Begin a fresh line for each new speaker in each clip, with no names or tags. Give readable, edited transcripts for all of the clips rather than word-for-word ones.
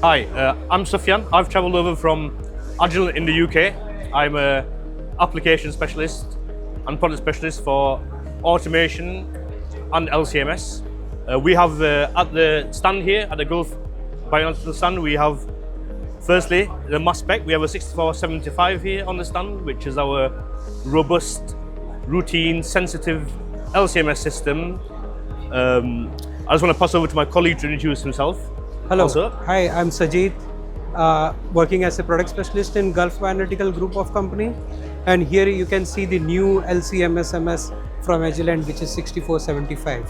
Hi, I'm Sufyan. I've travelled over from Agilent in the UK. I'm an application specialist and product specialist for automation and LCMS. We have at the stand here, at the Gulf Bioanalytical stand, we have firstly the mass spec. We have a 6475 here on the stand, which is our robust, routine, sensitive LCMS system. I just want to pass over to my colleague to introduce himself.
Hello.
Also.
Hi, I'm Sajid, working as a product specialist in Gulf Analytical group of company. And here you can see the new LCMS from Agilent, which is 6475.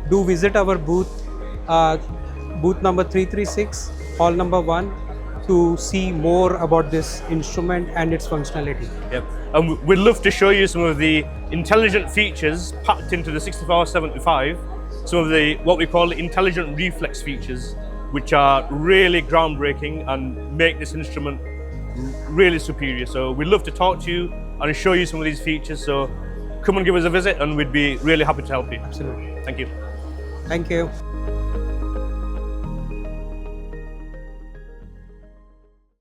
Do visit our booth, booth number 336, hall number 1, to see more about this instrument and its functionality.
Yep. And we'd love to show you some of the intelligent features packed into the 6475, some of the what we call intelligent reflex features, which are really groundbreaking and make this instrument really superior. So we'd love to talk to you and show you some of these features. So come and give us a visit and we'd be really happy to help you.
Absolutely.
Thank you.
Thank you.